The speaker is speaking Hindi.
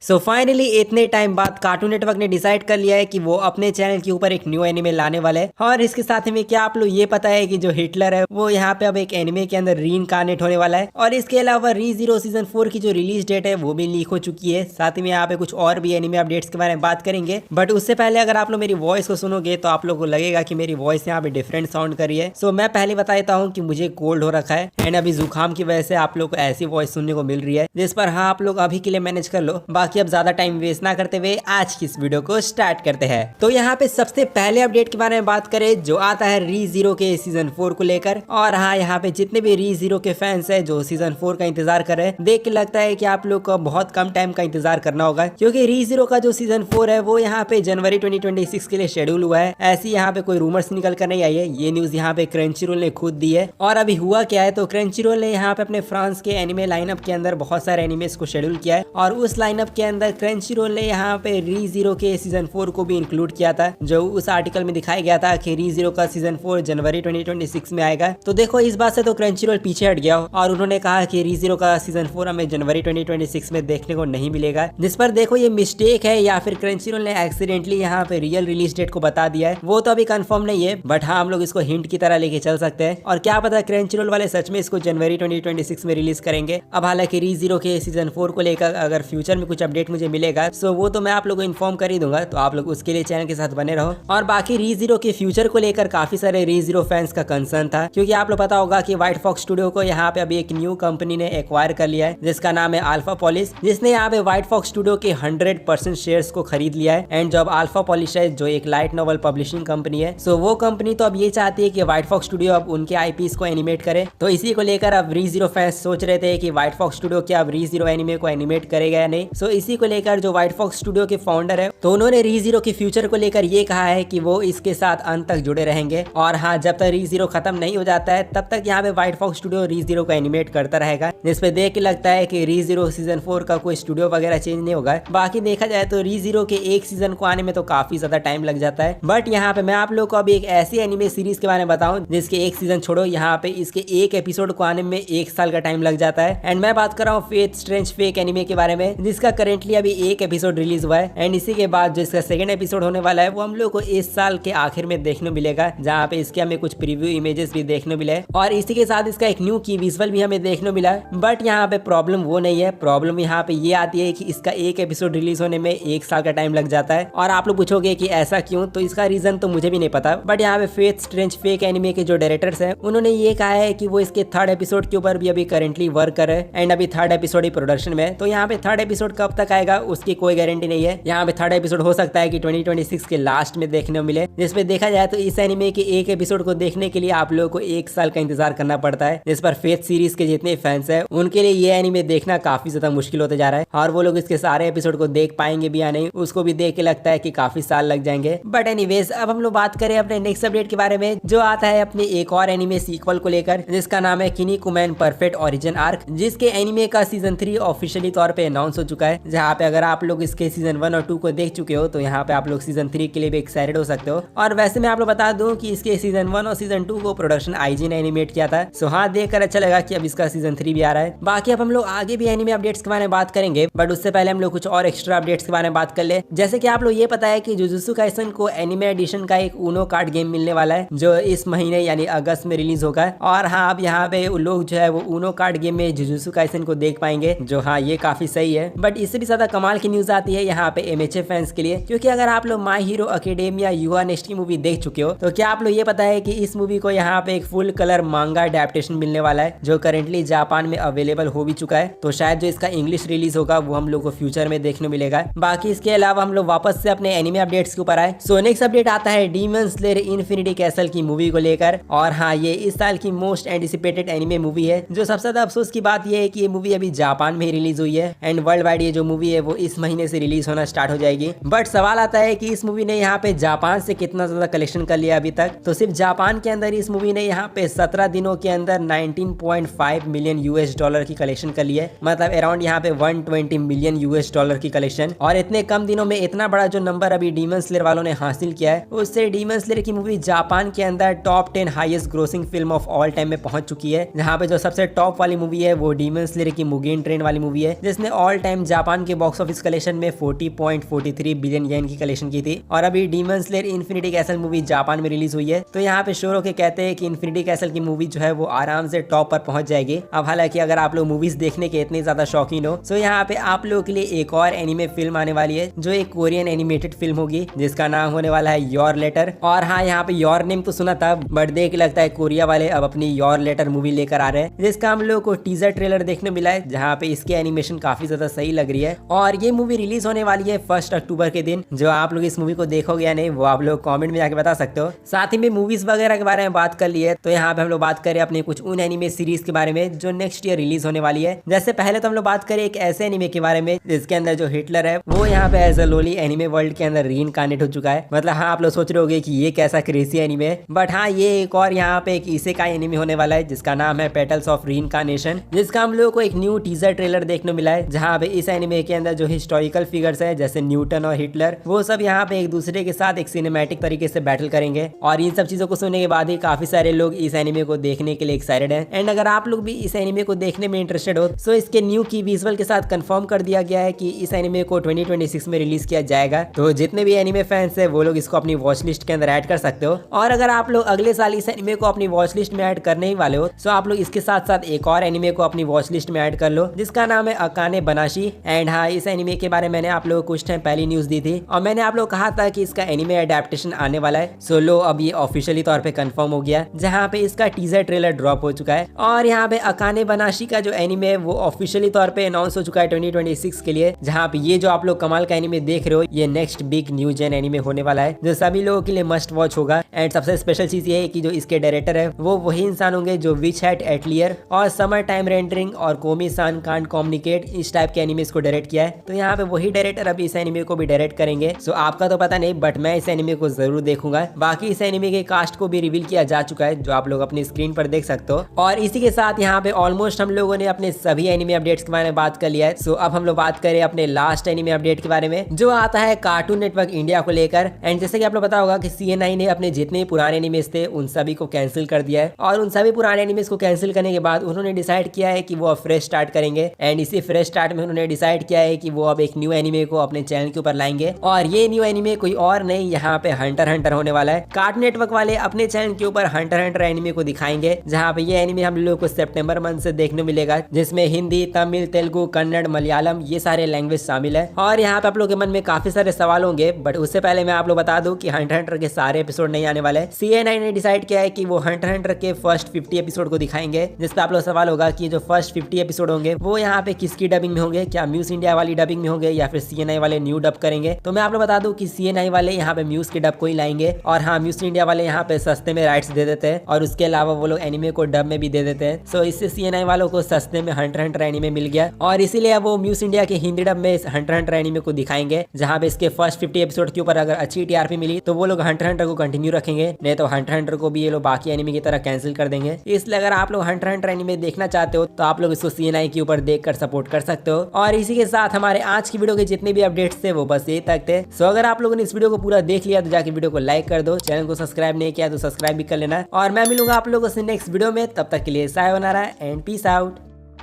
सो फाइनली इतने टाइम बाद कार्टून नेटवर्क ने डिसाइड कर लिया है कि वो अपने चैनल के ऊपर एक न्यू एनिमे लाने वाला है। और इसके साथ में क्या आप लोग ये पता है कि जो हिटलर है वो यहाँ पे अब एक एनिमे के अंदर रीइंकार्नेट होने वाला है। और इसके अलावा री जीरो सीजन 4 की जो रिलीज डेट है वो भी लीक हो चुकी है। साथ ही में यहाँ पे कुछ और भी एनिमे अपडेट्स के बारे में बात करेंगे। बट उससे पहले अगर आप लोग मेरी वॉइस को सुनोगे तो आप लोग को लगेगा कि मेरी वॉइस यहाँ पे डिफरेंट साउंड कर रही है। सो मैं पहले बता देता हूँ कि मुझे कोल्ड हो रखा है एंड अभी जुकाम की वजह से आप लोग को ऐसी वॉइस सुनने को मिल रही है, जिस पर हाँ आप लोग अभी के लिए मैनेज कर लो। बाकी अब ज्यादा टाइम वेस्ट ना करते हुए आज की इस वीडियो को स्टार्ट करते हैं। तो यहाँ पे सबसे पहले अपडेट के बारे में बात करें जो आता है री जीरो के सीजन 4 को लेकर। और हाँ यहाँ पे जितने भी री जीरो के फैंस है जो सीजन 4 का इंतजार कर रहे हैं, देख के लगता है कि आप लोग को बहुत कम टाइम का इंतजार करना होगा, क्योंकि री जीरो का जो सीजन 4 है वो यहाँ पे जनवरी 2026 के लिए शेड्यूल हुआ है। ऐसी यहाँ पे कोई रूमर्स निकल कर नहीं आई है, ये न्यूज यहाँ पे क्रंचीरोल ने खुद दी है। और अभी हुआ क्या है, तो क्रंचीरोल ने यहाँ पे अपने फ्रांस के एनिमे लाइनअप के अंदर बहुत सारे एनिमेस को शेड्यूल किया है। और उस लाइनअप के अंदर क्रंचीरोल ने यहाँ पे री जीरो के सीजन 4 को भी इंक्लूड किया था, जो उस आर्टिकल में दिखाया गया था कि री जीरो का सीजन 4 जनवरी 2026 में आएगा। तो देखो इस बात से तो क्रंचीरोल पीछे हट गया और उन्होंने कहा कि री जीरो का सीजन 4 हमें जनवरी 2026 में देखने को नहीं मिलेगा, जिस पर देखो ये मिस्टेक है या फिर क्रंचीरोल ने एक्सीडेंटली यहाँ पे रियल रिलीज डेट को बता दिया है, वो तो अभी कंफर्म नहीं है। बट हाँ हम लोग इसको हिंट की तरह लेके चल सकते हैं और क्या पता क्रंचीरोल वाले सच में इसको जनवरी 2026 में रिलीज करेंगे। अब हालांकि री जीरो के सीजन 4 को लेकर अगर फ्यूचर में कुछ अपडेट मुझे मिलेगा सो वो तो मैं आप लोगों को इन्फॉर्म कर ही दूंगा, तो आप लोग उसके लिए चैनल के साथ बने रहो। और बाकी री जीरो के फ्यूचर को लेकर काफी सारे री जीरो फैंस का कंसर्न था, क्योंकि आप लोग पता होगा कि व्हाइट फॉक्स स्टूडियो को यहाँ पे अभी एक न्यू कंपनी ने एक्वायर कर लिया है जिसका नाम है अल्फा पॉलिश, जिसने यहाँ पे व्हाइट फॉक्स स्टूडियो के 100% शेयर्स को खरीद लिया है। एंड जब अल्फा पॉलिश है जो एक लाइट नॉवल पब्लिशिंग कंपनी है, सो वो कंपनी तो अब ये चाहती है कि व्हाइट फॉक्स स्टूडियो अब उनके आईपीस को एनिमेट करे। तो इसी को लेकर अब री जीरो फैंस सोच रहे थे कि व्हाइट फॉक्स स्टूडियो क्या अब री जीरो एनिमे को एनिमेट करेगा या नहीं। सो इसी को लेकर जो व्हाइट फॉक्स स्टूडियो के फाउंडर है तो उन्होंने री जीरो के फ्यूचर को लेकर ये कहा है कि वो इसके साथ अंत तक जुड़े रहेंगे। और हाँ जब तक री जीरो खत्म नहीं हो जाता है तब तक यहाँ पे व्हाइट फॉक्स स्टूडियो री जीरो को एनिमेट करता रहेगा, जिसपे देख के लगता है कि री जीरो सीजन 4 का कोई स्टूडियो वगैरह चेंज नहीं होगा। बाकी देखा जाए तो री जीरो के एक सीजन को आने में तो काफी ज्यादा टाइम लग जाता है। बट यहाँ पे मैं आप लोग को अभी एक ऐसी एनिमे सीरीज के बारे में बताऊं जिसके एक सीजन छोड़ो, यहाँ पे इसके एक एपिसोड को आने में 1 साल का टाइम लग जाता है। एंड मैं बात कर रहा हूँ फेथ स्ट्रेंज फेक एनिमे के बारे में, जिसका करेंटली अभी एक एपिसोड रिलीज हुआ है। एंड इसी के बाद जो इसका सेकंड एपिसोड होने वाला है वो हम लोग को इस साल के आखिर में देखने मिलेगा, जहाँ पे इसके हमें कुछ प्रीव्यू इमेजेस भी देखने मिले और इसी के साथ इसका एक न्यू की विजुअल भी हमें देखने मिला। बट यहाँ पे प्रॉब्लम वो नहीं है, प्रॉब्लम यहाँ पे ये आती है कि इसका एक एपिसोड रिलीज होने में 1 साल का टाइम लग जाता है। और आप लोग पूछोगे कि ऐसा क्यों, तो इसका रीजन तो मुझे भी नहीं पता। बट यहाँ पे फेथ स्ट्रेंज फेक एनिमे के जो डायरेक्टर्स हैं उन्होंने ये कहा है कि वो इसके 3rd एपिसोड के ऊपर भी अभी करेंटली वर्क कर रहे हैं। एंड अभी 3rd एपिसोड ही प्रोडक्शन में है, तो यहाँ पे 3rd एपिसोड कब तक आएगा उसकी कोई गारंटी नहीं है। यहाँ पे 3rd एपिसोड हो सकता है कि 2026 के लास्ट में देखने को मिले, जिसपे देखा जाए तो इस एनिमे के एक एपिसोड को देखने के लिए आप लोगों को 1 साल का इंतजार करना पड़ता है, जिस पर फेथ सीरीज के जितने फैंस हैं उनके लिए ये एनिमे देखना काफी ज्यादा मुश्किल होते जा रहा है। और वो लोग इसके सारे एपिसोड को देख पाएंगे भी या नहीं उसको भी देख के लगता है कि काफी साल लग जाएंगे। बट एनीवेज अब हम लोग बात करें अपने नेक्स्ट अपडेट के बारे में, जो आता है अपने एक और एनिमे सीक्वल को लेकर, जिसका नाम है किनिकुमैन परफेक्ट ओरिजिन आर्क, जिसके एनिमे का सीजन 3 ऑफिशियली तौर पे अनाउंस हो चुका है। जहाँ पे अगर आप लोग इसके सीजन 1 और 2 को देख चुके हो तो यहाँ पे आप लोग सीजन 3 के लिए भी एक्साइटेड हो सकते हो। और वैसे मैं आप लोग बता दूं कि इसके सीजन 1 और सीजन 2 को प्रोडक्शन आईजी ने एनिमेट किया था। सो हाँ देखकर अच्छा लगा कि अब इसका सीजन 3 भी आ रहा है। बाकी अब हम लोग आगे भी एनिमे अपडेट्स के बारे में बात करेंगे, बट उससे पहले हम लोग कुछ और एक्स्ट्रा अपडेट्स के बारे में बात कर ले। जैसे कि आप लोग ये पता है कि जुजुत्सु काइसन को एनिमे एडिशन का एक ऊनो कार्ड गेम मिलने वाला है, जो इस महीने यानी अगस्त में रिलीज होगा। और हाँ अब यहाँ पे लोग जो है वो ऊनो कार्ड गेम में जुजुत्सु काइसन को देख पाएंगे, जो हाँ ये काफी सही है। बट इससे भी ज्यादा कमाल की न्यूज आती है यहाँ पे एमएचए फैंस के लिए, क्योंकि अगर आप लोग माई हीरो अकेडेमिया युवा नेक्स्ट की मूवी देख चुके हो तो क्या आप लोग ये पता है कि इस मूवी को यहाँ पे एक फुल कलर मांगा अडेप्टेशन मिलने वाला है, जो करेंटली जापान में अवेलेबल हो भी चुका है। तो शायद जो इसका इंग्लिश रिलीज होगा वो हम लोग को फ्यूचर में देखने मिलेगा। बाकी इसके अलावा हम लोग वापस से अपने एनिमे अपडेट्स के ऊपर आए। सो नेक्स्ट अपडेट आता है डीमन स्लेयर इन्फिनिटी कैसल की मूवी को लेकर। और हाँ ये इस साल की मोस्ट एंटिसिपेटेड एनिमे मूवी है। जो सबसे ज्यादा अफसोस की बात यह है कि ये मूवी अभी जापान में ही रिलीज हुई है एंड वर्ल्ड वाइड ये जो मूवी है वो इस महीने से रिलीज होना स्टार्ट हो जाएगी। बट सवाल आता है कि इस मूवी ने यहाँ पे जापान से कितना ज्यादा कलेक्शन कर लिया अभी तक। तो सिर्फ जापान के अंदर इस मूवी ने यहाँ पे 17 दिनों के अंदर 19.5 मिलियन US डॉलर की कलेक्शन कर ली है, मतलब अराउंड यहाँ पे 120 मिलियन US की कलेक्शन। और इतने कम दिनों में इतना बड़ा जो नंबर अभी डीमन स्लेयर वालों ने हासिल किया है, उससे डीमन स्लेयर की मूवी जापान के अंदर top 10 highest grossing film of all time में पहुंच चुकी है। जहाँ पे जो सबसे टॉप वाली मूवी है वो डीमन स्लेयर की मुगेन ट्रेन वाली मूवी है, जिसने ऑल टाइम जापान जापान के बॉक्स ऑफिस कलेक्शन में 40.43 बिलियन येन की कलेक्शन की थी। और अभी demon slayer infinity castle movie Japan में रिलीज हुई है, तो यहाँ पे शोर होके कहते हैं कि इन्फिनिटी कैसल की मूवी जो है वो आराम से टॉप पर पहुंच जाएगी। अब हालांकि अगर आप लोग मूवीज देखने के इतने ज्यादा शौकीन हो तो यहाँ पे आप लोगों के लिए एक और एनिमे फिल्म आने वाली है, जो एक कोरियन एनिमेटेड फिल्म होगी जिसका नाम होने वाला है योर लेटर। और हाँ, यहाँ पे योर नेम तो सुना था, बट देख लगता है कोरिया वाले अब अपनी योर लेटर मूवी लेकर आ रहे हैं, जिसका हम लोग को टीजर ट्रेलर देखने मिला है, जहाँ पे इसकी एनिमेशन काफी ज्यादा सही लग रही है। और ये मूवी रिलीज होने वाली है 1 अक्टूबर के दिन। जो आप लोग इस मूवी को देखोगे या नहीं वो आप लोग कमेंट में जाके बता सकते हो। साथ ही में मूवीज वगैरह के बारे में बात कर ली है, तो यहाँ पे हम लोग बात करें अपने कुछ उन एनिमे सीरीज के बारे में जो नेक्स्ट ईयर रिलीज होने वाली है। जैसे पहले तो हम लोग बात करें एक ऐसे एनिमे के बारे में जिसके अंदर जो हिटलर है वो यहाँ पे as a loli anime world के अंदर रीइनकार्नेट हो चुका है। मतलब हाँ, आप लोग सोच रहे होगे कि ये कैसा क्रेजी एनिमे है, बट हाँ, ये एक और यहाँ पे एक इसेकाई एनिमे होने वाला है जिसका नाम है पेटल्स ऑफ रीइनकार्नेशन, जिसका हम लोगों को एक न्यू टीजर ट्रेलर देखने मिला है, जहाँ पे इस एनिमे के अंदर जो हिस्टोरिकल फिगर्स है जैसे न्यूटन और हिटलर, वो सब यहाँ पे एक दूसरे के साथ एक सिनेमैटिक तरीके से बैटल करेंगे। और इन सब चीजों को सुनने के बाद ही काफी सारे लोग इस एनिमे को देखने के लिए एक्साइटेड हैं। एंड अगर आप लोग भी इस एनिमे को देखने में इंटरेस्टेड हो तो इसके न्यू की विजुअल के साथ कंफर्म कर दिया गया है कि इस एनिमे को 2026 में रिलीज किया जाएगा। तो जितने भी एनिमे फैंस है वो लोग इसको अपनी वॉच लिस्ट के अंदर ऐड कर सकते हो। और अगर आप लोग अगले साल इस एनिमे को अपनी वॉच लिस्ट में ऐड करने ही वाले हो तो आप लोग इसके साथ साथ एक और एनिमे को अपनी वॉच लिस्ट में ऐड कर लो, जिसका नाम है अकाने बनाशी। एंड हाँ, इस एनिमे के बारे में मैंने आप लोगों को कुछ टाइम पहले न्यूज दी थी और मैंने आप लोग कहा था कि इसका एनिमे अडेप्टेशन आने वाला है। सो लो, अब ये ऑफिशियली तौर पे कंफर्म हो गया, जहाँ पे इसका टीजर ट्रेलर ड्रॉप हो चुका है। और यहाँ पे अकाने बनाशी का जो एनिमे है वो ऑफिशियली तौर पे अनाउंस हो चुका है 2026 के लिए, जहाँ पे ये जो आप लोग कमाल का एनिमे देख रहे हो ये next big new gen anime होने वाला है, जो सभी लोगों के लिए मस्ट वॉच होगा। एंड सबसे स्पेशल चीज ये है कि जो इसके डायरेक्टर है वो वही इंसान होंगे जो विच हैट एटलियर और समर टाइम रेंडरिंग और कोमी सान कांट कम्युनिकेट इस टाइप के एनिमेस को डायरेक्ट किया है। तो यहाँ पे वही डायरेक्टर अभी इस एनिमे को भी डायरेक्ट करेंगे। सो आपका तो पता नहीं, बट मैं इस एनिमे को जरूर देखूंगा। बाकी इस एनिमे के कास्ट को भी रिवील किया जा चुका है, जो आप लोग अपनी स्क्रीन पर देख सकते हो। और इसी के साथ यहाँ पे ऑलमोस्ट हम लोगों ने अपने सभी एनिमे अपडेट्स के बारे में बात कर लिया है। सो अब हम लोग बात करें अपने लास्ट एनिमे अपडेट के बारे में, जो आता है कार्टून नेटवर्क इंडिया को लेकर। एंड जैसे कि आप लोग पता होगा कि CNI ने अपने जितने पुराने एनिमेस थे उन सभी को कैंसिल कर दिया है। और उन सभी पुराने एनिमेस को कैंसिल करने के बाद उन्होंने डिसाइड किया है कि वो फ्रेश स्टार्ट करेंगे। एंड इसी फ्रेश स्टार्ट में उन्होंने डिसाइड किया है कि वो अब एक न्यू एनिमे को अपने चैनल के ऊपर लाएंगे। और ये न्यू एनिमे कोई और नहीं, यहाँ पे हंटर हंटर होने वाला है। कार्टून नेटवर्क वाले अपने चैनल के ऊपर हंटर हंटर एनिमे को दिखाएंगे, जहाँ पे ये एनिमे हम लोग को सितंबर मंथ से देखने मिलेगा, जिसमें हिंदी, तमिल, तेलुगु, कन्नड़, मलयालम ये सारे लैंग्वेज शामिल है। और यहाँ पे आप लोगों के मन में काफी सारे सवाल होंगे, बट उससे पहले मैं आप लोग बता दूं कि हंटर हंटर के सारे एपिसोड नहीं आने वाले। CNI ने डिसाइड किया है कि वो हंटर हंटर के फर्स्ट 50 एपिसोड को दिखाएंगे, जिसपे आप लोग सवाल होगा कि जो फर्स्ट 50 एपिसोड होंगे वो यहाँ पे किसकी डबिंग में होंगे, क्या म्यूज इंडिया वाली डबिंग में होंगे या फिर CNI वाले न्यू डब करेंगे। तो मैं आप लोग बता दूं कि CNI वाले यहाँ पे म्यूज के डब को ही लाएंगे, और हाँ, म्यूज इंडिया वाले यहाँ पे सस्ते में राइट्स दे देते हैं, और उसके अलावा वो लोग एनिमे को डब में भी दे देते हैं। सो इससे CNI वालों को सस्ते में हंटर हंटर एनिमे मिल गया, और इसीलिए वो म्यूज इंडिया के हिंदी डब में इस हंटर हंटर एनिमे को दिखाएंगे, जहाँ पे इसके फर्स्ट 50 एपिसोड के ऊपर अगर अच्छी TRP मिली तो वो लोग हंटर हंटर को कंटिन्यू रखेंगे, नहीं तो हंटर हंटर को भी ये लोग बाकी एनिमे की तरह कैंसिल कर देंगे। इसलिए अगर आप लोग हंटर हंटर एनिमे देखना चाहते हो तो आप लोग इसको CNI के ऊपर देखकर सपोर्ट कर सकते हो। और इसी के साथ हमारे आज की वीडियो के जितने भी अपडेट्स थे वो बस यही तक थे। सो अगर आप लोगों ने इस वीडियो को पूरा देख लिया तो जाके वीडियो को लाइक कर दो, चैनल को सब्सक्राइब नहीं किया तो सब्सक्राइब भी कर लेना। और मैं मिलूंगा आप लोगों से नेक्स्ट वीडियो में, तब तक के लिए सायोनारा एंड पीस आउट।